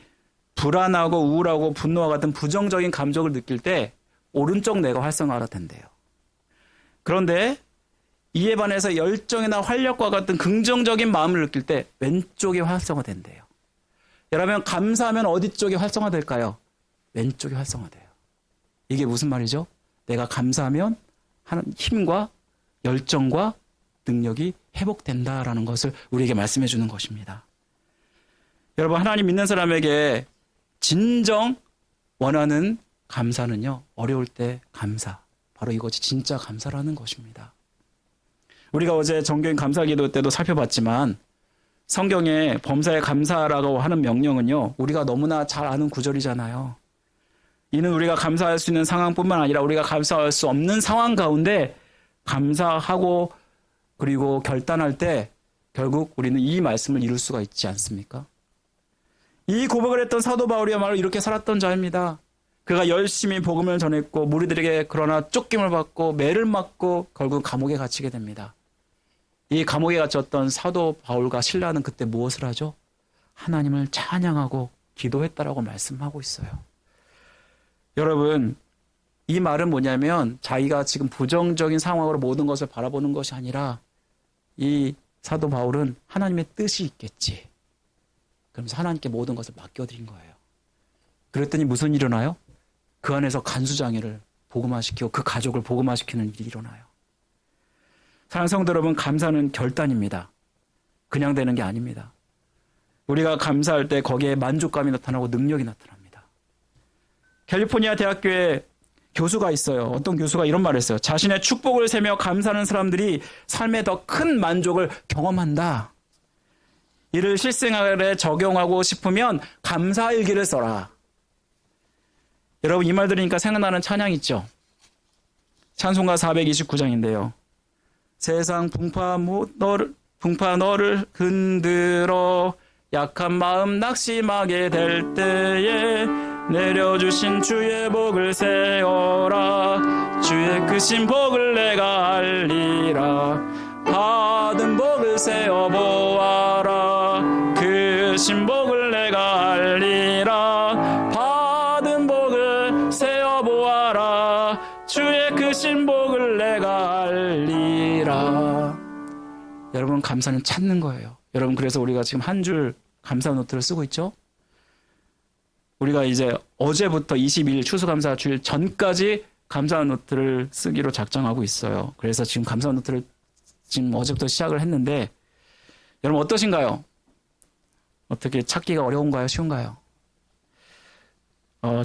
불안하고 우울하고 분노와 같은 부정적인 감정을 느낄 때 오른쪽 뇌가 활성화가 된대요. 그런데 이에 반해서 열정이나 활력과 같은 긍정적인 마음을 느낄 때 왼쪽이 활성화된대요. 여러분, 감사하면 어디 쪽이 활성화될까요? 왼쪽이 활성화돼요. 이게 무슨 말이죠? 내가 감사하면 하는 힘과 열정과 능력이 회복된다라는 것을 우리에게 말씀해 주는 것입니다. 여러분, 하나님 믿는 사람에게 진정 원하는 감사는요, 어려울 때 감사, 바로 이것이 진짜 감사라는 것입니다. 우리가 어제 정교인 감사기도 때도 살펴봤지만 성경에 범사에 감사라고 하는 명령은요, 우리가 너무나 잘 아는 구절이잖아요. 이는 우리가 감사할 수 있는 상황뿐만 아니라 우리가 감사할 수 없는 상황 가운데 감사하고 그리고 결단할 때 결국 우리는 이 말씀을 이룰 수가 있지 않습니까? 이 고백을 했던 사도 바울이야말로 이렇게 살았던 자입니다. 그가 열심히 복음을 전했고 무리들에게 그러나 쫓김을 받고 매를 맞고 결국 감옥에 갇히게 됩니다. 이 감옥에 갇혔던 사도 바울과 실라는 그때 무엇을 하죠? 하나님을 찬양하고 기도했다라고 말씀하고 있어요. 여러분, 이 말은 뭐냐면 자기가 지금 부정적인 상황으로 모든 것을 바라보는 것이 아니라 이 사도 바울은 하나님의 뜻이 있겠지. 그러면서 하나님께 모든 것을 맡겨드린 거예요. 그랬더니 무슨 일이 일어나요? 그 안에서 간수장애를 복음화시키고 그 가족을 복음화시키는 일이 일어나요. 사랑하는 성도 여러분, 감사는 결단입니다. 그냥 되는 게 아닙니다. 우리가 감사할 때 거기에 만족감이 나타나고 능력이 나타납니다. 캘리포니아 대학교에 교수가 있어요. 어떤 교수가 이런 말을 했어요. 자신의 축복을 세며 감사하는 사람들이 삶에 더 큰 만족을 경험한다. 이를 실생활에 적용하고 싶으면 감사일기를 써라. 여러분, 이 말 들으니까 생각나는 찬양 있죠? 찬송가 429장인데요. 세상 풍파 너를 흔들어 약한 마음 낙심하게 될 때에 내려주신 주의 복을 세어라. 주의 크신 복을 내가 알리라. 받은 복을 세어 보아라. 크신 복을 내가 알리라. 받은 복을 세어 보아라. 주의 크신 복을 내가 알리라. 여러분, 감사는 찾는 거예요. 여러분, 그래서 우리가 지금 한 줄 감사 노트를 쓰고 있죠? 우리가 이제 어제부터 22일 추수감사 주일 전까지 감사 노트를 쓰기로 작정하고 있어요. 그래서 지금 감사 노트를 지금 어제부터 시작을 했는데, 여러분 어떠신가요? 어떻게 찾기가 어려운가요? 쉬운가요?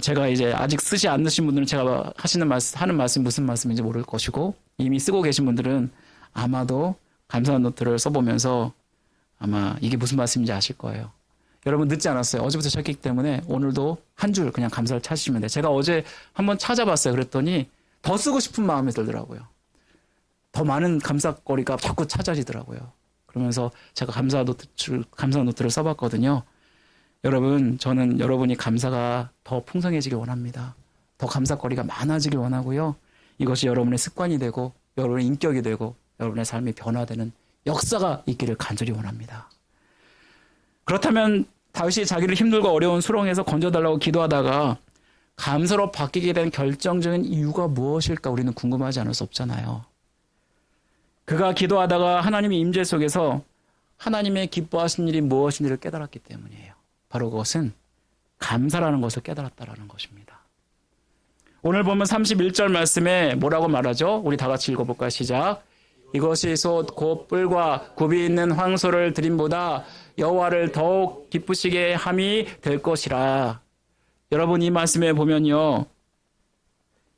제가 이제 아직 쓰지 않으신 분들은 제가 하는 말씀이 무슨 말씀인지 모를 것이고, 이미 쓰고 계신 분들은 아마도 감사 노트를 써보면서 아마 이게 무슨 말씀인지 아실 거예요. 여러분, 늦지 않았어요. 어제부터 시작했기 때문에 오늘도 한 줄 그냥 감사를 찾으시면 돼요. 제가 어제 한번 찾아봤어요. 그랬더니 더 쓰고 싶은 마음이 들더라고요. 더 많은 감사거리가 자꾸 찾아지더라고요. 그러면서 제가 감사 노트를 써봤거든요. 여러분, 저는 여러분이 감사가 더 풍성해지길 원합니다. 더 감사거리가 많아지길 원하고요. 이것이 여러분의 습관이 되고 여러분의 인격이 되고 여러분의 삶이 변화되는 역사가 있기를 간절히 원합니다. 그렇다면 다윗이 자기를 힘들고 어려운 수렁에서 건져달라고 기도하다가 감사로 바뀌게 된 결정적인 이유가 무엇일까 우리는 궁금하지 않을 수 없잖아요. 그가 기도하다가 하나님의 임재 속에서 하나님의 기뻐하신 일이 무엇인지를 깨달았기 때문이에요. 바로 그것은 감사라는 것을 깨달았다라는 것입니다. 오늘 보면 31절 말씀에 뭐라고 말하죠? 우리 다 같이 읽어볼까요? 시작. 이것이 솥 곧 뿔과 굽이 있는 황소를 드림보다 여호와를 더욱 기쁘시게 함이 될 것이라. 여러분, 이 말씀에 보면요,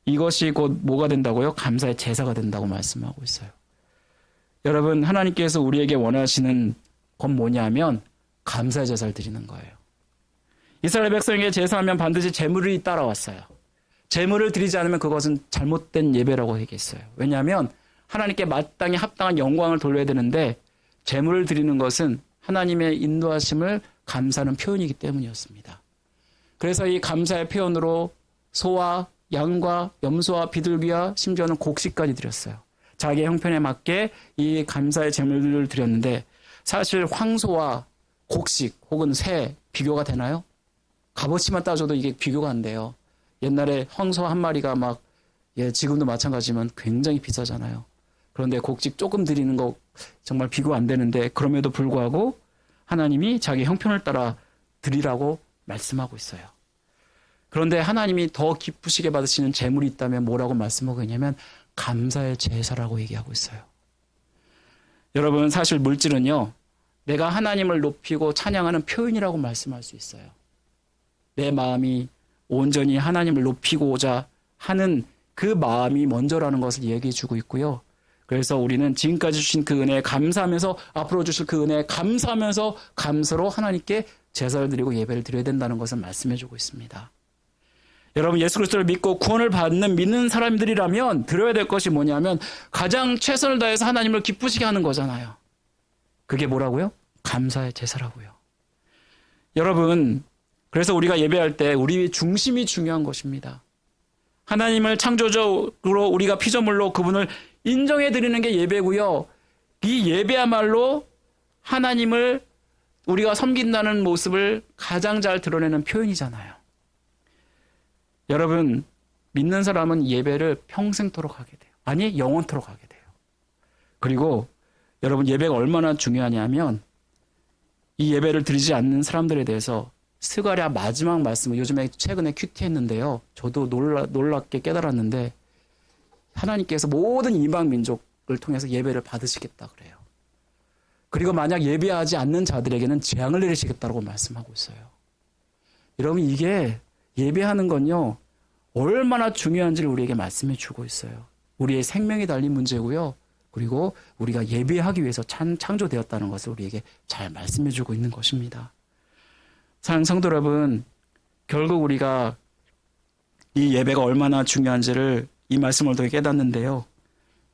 이것이 곧 뭐가 된다고요? 감사의 제사가 된다고 말씀하고 있어요. 여러분, 하나님께서 우리에게 원하시는 건 뭐냐면 감사의 제사를 드리는 거예요. 이스라엘 백성에게 제사하면 반드시 제물이 따라왔어요. 제물을 드리지 않으면 그것은 잘못된 예배라고 얘기했어요. 왜냐하면 하나님께 마땅히 합당한 영광을 돌려야 되는데 제물을 드리는 것은 하나님의 인도하심을 감사하는 표현이기 때문이었습니다. 그래서 이 감사의 표현으로 소와 양과 염소와 비둘기와 심지어는 곡식까지 드렸어요. 자기의 형편에 맞게 이 감사의 제물들을 드렸는데, 사실 황소와 곡식 혹은 새 비교가 되나요? 값어치만 따져도 이게 비교가 안 돼요. 옛날에 황소 한 마리가 지금도 마찬가지지만 굉장히 비싸잖아요. 그런데 곡식 조금 드리는 거 정말 비교 안 되는데, 그럼에도 불구하고 하나님이 자기 형편을 따라 드리라고 말씀하고 있어요. 그런데 하나님이 더 기쁘시게 받으시는 제물이 있다면 뭐라고 말씀하고 있냐면 감사의 제사라고 얘기하고 있어요. 여러분, 사실 물질은요, 내가 하나님을 높이고 찬양하는 표현이라고 말씀할 수 있어요. 내 마음이 온전히 하나님을 높이고자 하는 그 마음이 먼저라는 것을 얘기해 주고 있고요. 그래서 우리는 지금까지 주신 그 은혜에 감사하면서 앞으로 주실 그 은혜에 감사하면서 감사로 하나님께 제사를 드리고 예배를 드려야 된다는 것을 말씀해 주고 있습니다. 여러분, 예수 그리스도를 믿고 구원을 믿는 사람들이라면 드려야 될 것이 뭐냐면 가장 최선을 다해서 하나님을 기쁘시게 하는 거잖아요. 그게 뭐라고요? 감사의 제사라고요. 여러분, 그래서 우리가 예배할 때 우리 중심이 중요한 것입니다. 하나님을 창조적으로 우리가 피조물로 그분을 인정해 드리는 게 예배고요. 이 예배야말로 하나님을 우리가 섬긴다는 모습을 가장 잘 드러내는 표현이잖아요. 여러분, 믿는 사람은 예배를 평생토록 하게 돼요. 아니, 영원토록 하게 돼요. 그리고 여러분, 예배가 얼마나 중요하냐면 이 예배를 드리지 않는 사람들에 대해서 스가랴 마지막 말씀을 요즘에 최근에 큐티했는데요. 저도 놀랍게 깨달았는데 하나님께서 모든 이방 민족을 통해서 예배를 받으시겠다 그래요. 그리고 만약 예배하지 않는 자들에게는 재앙을 내리시겠다고 말씀하고 있어요. 여러분, 이게 예배하는 건요, 얼마나 중요한지를 우리에게 말씀해 주고 있어요. 우리의 생명이 달린 문제고요. 그리고 우리가 예배하기 위해서 창조되었다는 것을 우리에게 잘 말씀해 주고 있는 것입니다. 사랑하는 성도 여러분, 결국 우리가 이 예배가 얼마나 중요한지를 이 말씀을 통해 깨닫는데요.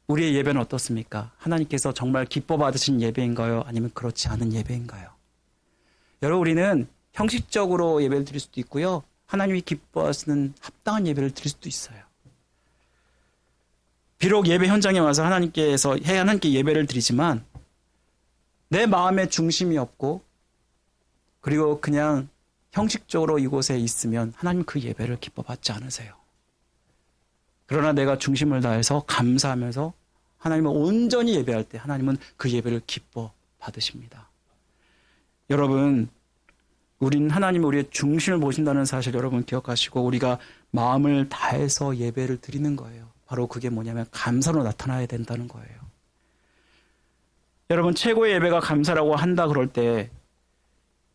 우리의 예배는 어떻습니까? 하나님께서 정말 기뻐 받으신 예배인가요? 아니면 그렇지 않은 예배인가요? 여러분, 우리는 형식적으로 예배를 드릴 수도 있고요. 하나님이 기뻐하시는 합당한 예배를 드릴 수도 있어요. 비록 예배 현장에 와서 하나님께 예배를 드리지만 내 마음의 중심이 없고 그리고 그냥 형식적으로 이곳에 있으면 하나님 그 예배를 기뻐 받지 않으세요. 그러나 내가 중심을 다해서 감사하면서 하나님을 온전히 예배할 때 하나님은 그 예배를 기뻐 받으십니다. 여러분, 우린 하나님이 우리의 중심을 보신다는 사실 여러분 기억하시고 우리가 마음을 다해서 예배를 드리는 거예요. 바로 그게 뭐냐면 감사로 나타나야 된다는 거예요. 여러분, 최고의 예배가 감사라고 한다 그럴 때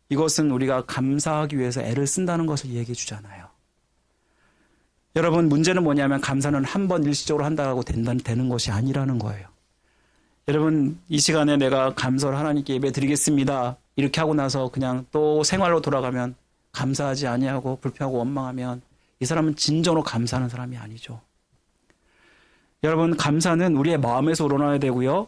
이것은 우리가 감사하기 위해서 애를 쓴다는 것을 얘기해 주잖아요. 여러분, 문제는 뭐냐면 감사는 한 번 일시적으로 한다고 되는 것이 아니라는 거예요. 여러분, 이 시간에 내가 감사를 하나님께 예배 드리겠습니다. 이렇게 하고 나서 그냥 또 생활로 돌아가면 감사하지 아니하고 불평하고 원망하면 이 사람은 진정으로 감사하는 사람이 아니죠. 여러분, 감사는 우리의 마음에서 우러나야 되고요.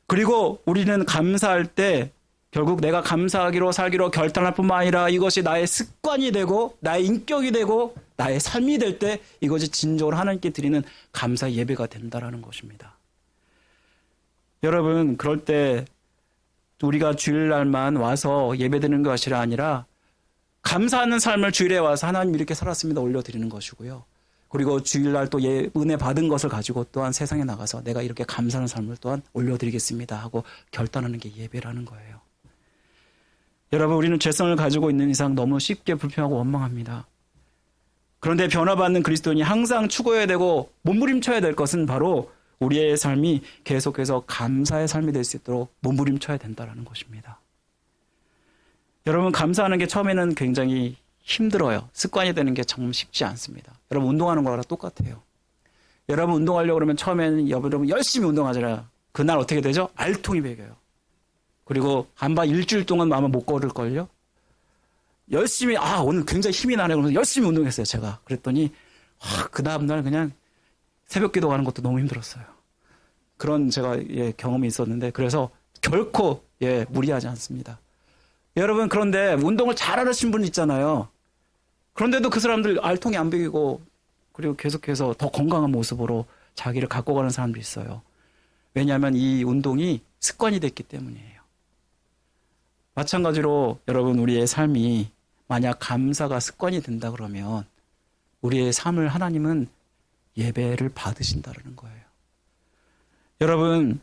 그리고 우리는 감사할 때 결국 내가 감사하기로 살기로 결단할 뿐만 아니라 이것이 나의 습관이 되고 나의 인격이 되고 나의 삶이 될 때 이것이 진정으로 하나님께 드리는 감사 예배가 된다는 것입니다. 여러분, 그럴 때 우리가 주일날만 와서 예배드리는 것이 아니라 감사하는 삶을 주일에 와서 하나님 이렇게 살았습니다 올려드리는 것이고요. 그리고 주일날 또 은혜 받은 것을 가지고 또한 세상에 나가서 내가 이렇게 감사하는 삶을 또한 올려드리겠습니다 하고 결단하는 게 예배라는 거예요. 여러분, 우리는 죄성을 가지고 있는 이상 너무 쉽게 불평하고 원망합니다. 그런데 변화받는 그리스도인이 항상 추구해야 되고 몸부림쳐야 될 것은 바로 우리의 삶이 계속해서 감사의 삶이 될 수 있도록 몸부림쳐야 된다는 것입니다. 여러분, 감사하는 게 처음에는 굉장히 힘들어요. 습관이 되는 게 정말 쉽지 않습니다. 여러분, 운동하는 거랑 똑같아요. 여러분, 운동하려고 그러면 처음에는 여러분 열심히 운동하잖아요. 그날 어떻게 되죠? 알통이 배겨요. 그리고 일주일 동안 아마 못 걸을걸요? 열심히, 오늘 굉장히 힘이 나네. 그러면서 열심히 운동했어요, 제가. 그랬더니, 그 다음날 그냥 새벽 기도 가는 것도 너무 힘들었어요. 그런 제가 경험이 있었는데, 그래서 결코 무리하지 않습니다. 여러분, 그런데 운동을 잘하신 분 있잖아요. 그런데도 그 사람들 알통이 안 배기고, 그리고 계속해서 더 건강한 모습으로 자기를 갖고 가는 사람도 있어요. 왜냐하면 이 운동이 습관이 됐기 때문이에요. 마찬가지로 여러분, 우리의 삶이 만약 감사가 습관이 된다 그러면 우리의 삶을 하나님은 예배를 받으신다는 거예요. 여러분,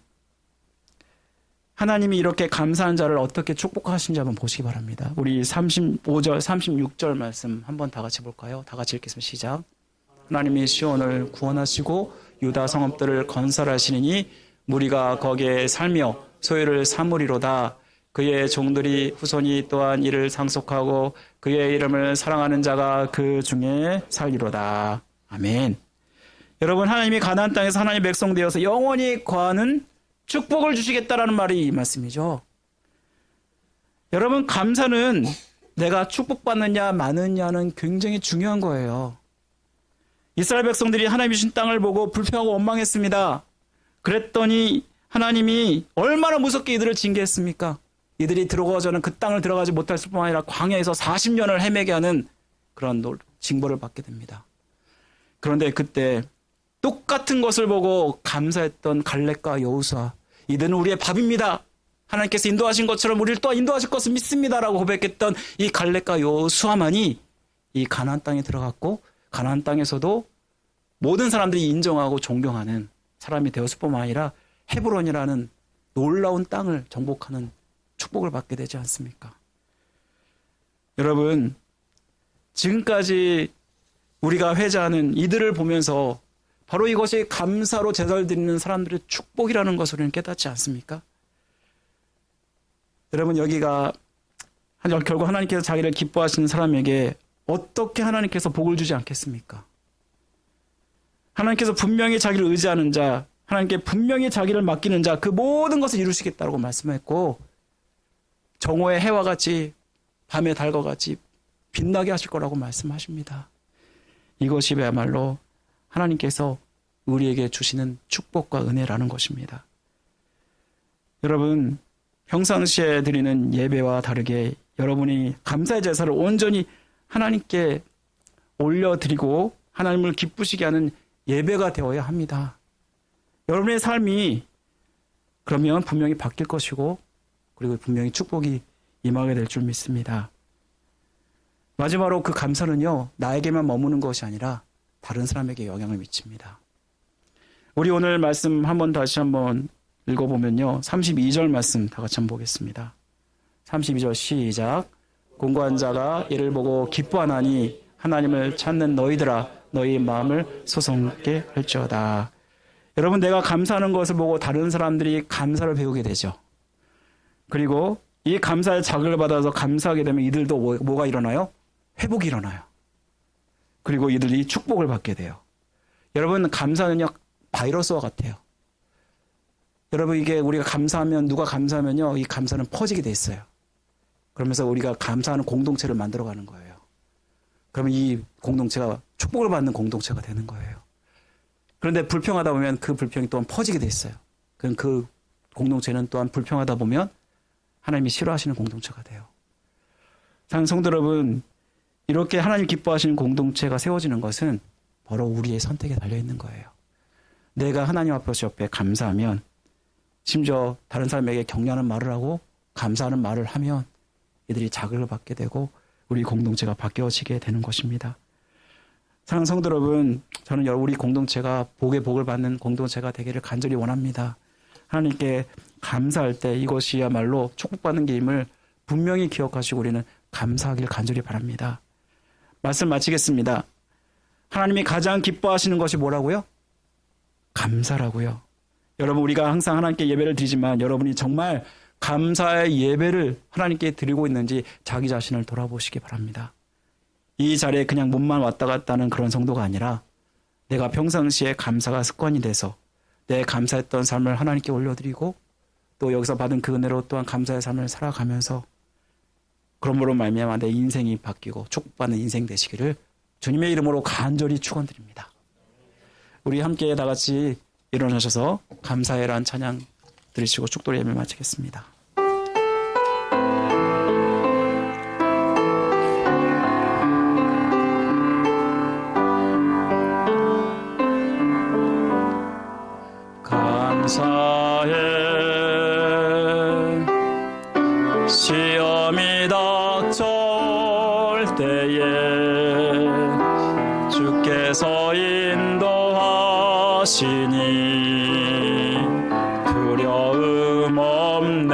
하나님이 이렇게 감사한 자를 어떻게 축복하신지 한번 보시기 바랍니다. 우리 35절, 36절 말씀 한번 다 같이 볼까요? 다 같이 읽겠습니다. 시작. 하나님이 시온을 구원하시고 유다 성읍들을 건설하시니 무리가 거기에 살며 소유를 삼으리로다. 그의 종들이 후손이 또한 이를 상속하고 그의 이름을 사랑하는 자가 그 중에 살리로다. 아멘. 여러분, 하나님이 가나안 땅에서 하나님의 백성 되어서 영원히 거하는 축복을 주시겠다라는 말이 이 말씀이죠. 여러분, 감사는 내가 축복받느냐 마느냐는 굉장히 중요한 거예요. 이스라엘 백성들이 하나님이 주신 땅을 보고 불평하고 원망했습니다. 그랬더니 하나님이 얼마나 무섭게 이들을 징계했습니까? 이들이 들어가서는 그 땅을 들어가지 못할 뿐만 아니라 광야에서 40년을 헤매게 하는 그런 징벌을 받게 됩니다. 그런데 그때 똑같은 것을 보고 감사했던 갈렙과 여호수아, 이들은 우리의 밥입니다. 하나님께서 인도하신 것처럼 우리를 또 인도하실 것을 믿습니다라고 고백했던 이 갈렙과 여호수아만이 이 가나안 땅에 들어갔고 가나안 땅에서도 모든 사람들이 인정하고 존경하는 사람이 되었을 뿐만 아니라 헤브론이라는 놀라운 땅을 정복하는 축복을 받게 되지 않습니까? 여러분, 지금까지 우리가 회자하는 이들을 보면서 바로 이것이 감사로 제사를 드리는 사람들의 축복이라는 것을 우리는 깨닫지 않습니까? 여러분 여기가 결국 하나님께서 자기를 기뻐하시는 사람에게 어떻게 하나님께서 복을 주지 않겠습니까? 하나님께서 분명히 자기를 의지하는 자, 하나님께 분명히 자기를 맡기는 자, 그 모든 것을 이루시겠다고 말씀했고 정오의 해와 같이 밤의 달과 같이 빛나게 하실 거라고 말씀하십니다. 이것이 그야말로 하나님께서 우리에게 주시는 축복과 은혜라는 것입니다. 여러분, 평상시에 드리는 예배와 다르게 여러분이 감사의 제사를 온전히 하나님께 올려드리고 하나님을 기쁘시게 하는 예배가 되어야 합니다. 여러분의 삶이 그러면 분명히 바뀔 것이고 그리고 분명히 축복이 임하게 될 줄 믿습니다. 마지막으로 그 감사는요, 나에게만 머무는 것이 아니라 다른 사람에게 영향을 미칩니다. 우리 오늘 말씀 다시 한번 읽어보면요, 32절 말씀 다 같이 한번 보겠습니다. 32절 시작. 공고한 자가 이를 보고 기뻐하나니 하나님을 찾는 너희들아 너희 마음을 소성케 할지어다. 여러분, 내가 감사하는 것을 보고 다른 사람들이 감사를 배우게 되죠. 그리고 이 감사의 자극을 받아서 감사하게 되면 이들도 뭐가 일어나요? 회복이 일어나요. 그리고 이들이 축복을 받게 돼요. 여러분, 감사는요 바이러스와 같아요. 여러분, 이게 우리가 감사하면, 누가 감사하면요 이 감사는 퍼지게 돼 있어요. 그러면서 우리가 감사하는 공동체를 만들어가는 거예요. 그러면 이 공동체가 축복을 받는 공동체가 되는 거예요. 그런데 불평하다 보면 그 불평이 또한 퍼지게 돼 있어요. 그럼 그 공동체는 또한 불평하다 보면 하나님이 싫어하시는 공동체가 돼요. 사랑하는 성도 여러분, 이렇게 하나님 기뻐하시는 공동체가 세워지는 것은 바로 우리의 선택에 달려있는 거예요. 내가 하나님 앞에서 옆에 감사하면, 심지어 다른 사람에게 격려하는 말을 하고 감사하는 말을 하면 이들이 자극을 받게 되고 우리 공동체가 바뀌어지게 되는 것입니다. 사랑하는 성도 여러분, 저는 우리 공동체가 복의 복을 받는 공동체가 되기를 간절히 원합니다. 하나님께 감사할 때 이것이야말로 축복받는 게임을 분명히 기억하시고 우리는 감사하길 간절히 바랍니다. 말씀 마치겠습니다. 하나님이 가장 기뻐하시는 것이 뭐라고요? 감사라고요. 여러분, 우리가 항상 하나님께 예배를 드리지만 여러분이 정말 감사의 예배를 하나님께 드리고 있는지 자기 자신을 돌아보시기 바랍니다. 이 자리에 그냥 몸만 왔다 갔다 하는 그런 성도가 아니라 내가 평상시에 감사가 습관이 돼서 내 감사했던 삶을 하나님께 올려드리고 또 여기서 받은 그 은혜로 또한 감사의 삶을 살아가면서 그러므로 말미암아 내 인생이 바뀌고 축복받는 인생 되시기를 주님의 이름으로 간절히 축원드립니다. 우리 함께 다 같이 일어나셔서 감사해란 찬양 들으시고 축도의 예배를 마치겠습니다. 감사해 시험이 닥쳐올 때에 주께서 인도하시니 두려움 없네.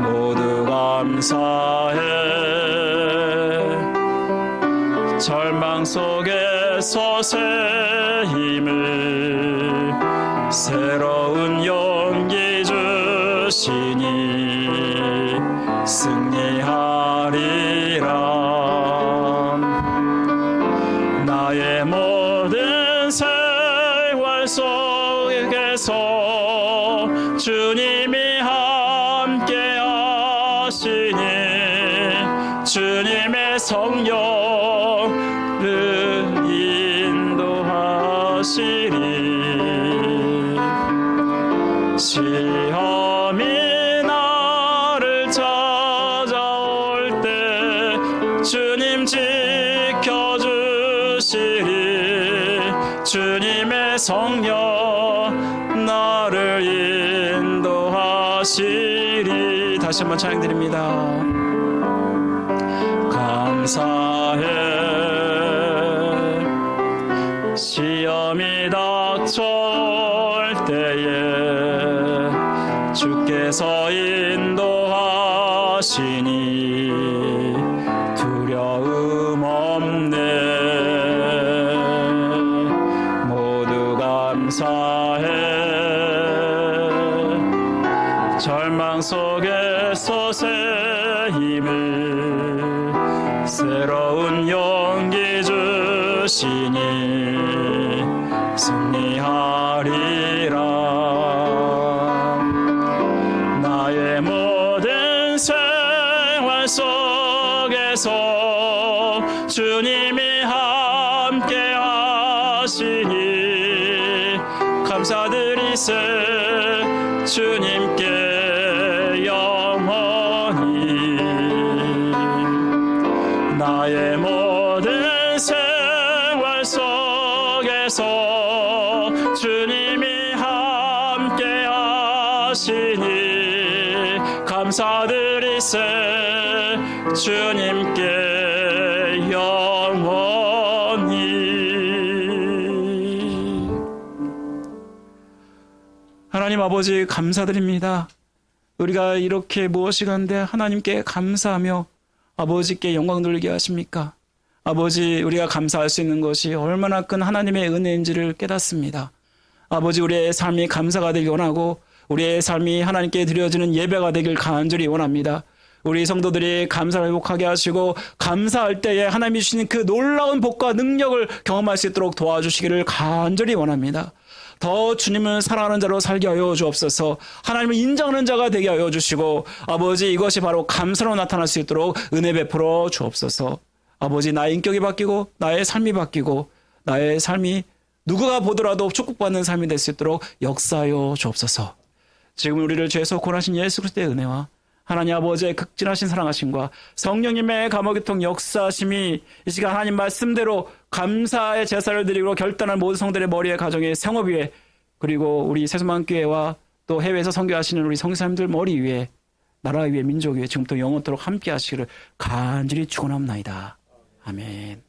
모두 감사해 절망 속에서 새 힘을 새로운 용기 주시니 승리하리라. 나의 모든 생활 속에서 주님이 함께 하시니 주님의 성령을 인도하시리. 시험이 나를 찾아올 때 주님 지켜주시리. 주님의 성령 나를 인도하시리. 다시 한번 찬양드립니다. 감사해 시험이 닥쳐올 때에 주께서 인도하시니 두려움 없네. 모두 감사해 주께서 새 힘을 새로운 용기 주시니 승리하리라. 나의 모든 생활 속에서 주님이 함께 하시니 감사드리세 주님께 영원히. 나의 모든 생활 속에서 주님이 함께 하시니 감사드리세 주님께 영원히. 하나님 아버지 감사드립니다. 우리가 이렇게 무엇이간데 하나님께 감사하며 아버지께 영광 돌리게 하십니까? 아버지, 우리가 감사할 수 있는 것이 얼마나 큰 하나님의 은혜인지를 깨닫습니다. 아버지, 우리의 삶이 감사가 되길 원하고 우리의 삶이 하나님께 드려지는 예배가 되길 간절히 원합니다. 우리 성도들이 감사를 회복하게 하시고 감사할 때에 하나님이 주시는 그 놀라운 복과 능력을 경험할 수 있도록 도와주시기를 간절히 원합니다. 더 주님을 사랑하는 자로 살게 하여 주옵소서. 하나님을 인정하는 자가 되게 하여 주시고 아버지, 이것이 바로 감사로 나타날 수 있도록 은혜 베풀어 주옵소서. 아버지, 나의 인격이 바뀌고 나의 삶이 바뀌고 나의 삶이 누구가 보더라도 축복받는 삶이 될 수 있도록 역사하여 주옵소서. 지금 우리를 죄에서 구원하신 예수 그리스도의 은혜와 하나님 아버지의 극진하신 사랑하심과 성령님의 감화교통 역사하심이 이 시간 하나님 말씀대로 감사의 제사를 드리고 결단할 모든 성들의 머리에 가정의 생업 위에 그리고 우리 세수만교회와 또 해외에서 선교하시는 우리 성사님들 머리 위에 나라 위에 민족 위에 지금부터 영원토록 함께 하시기를 간절히 축원합니다. 아멘.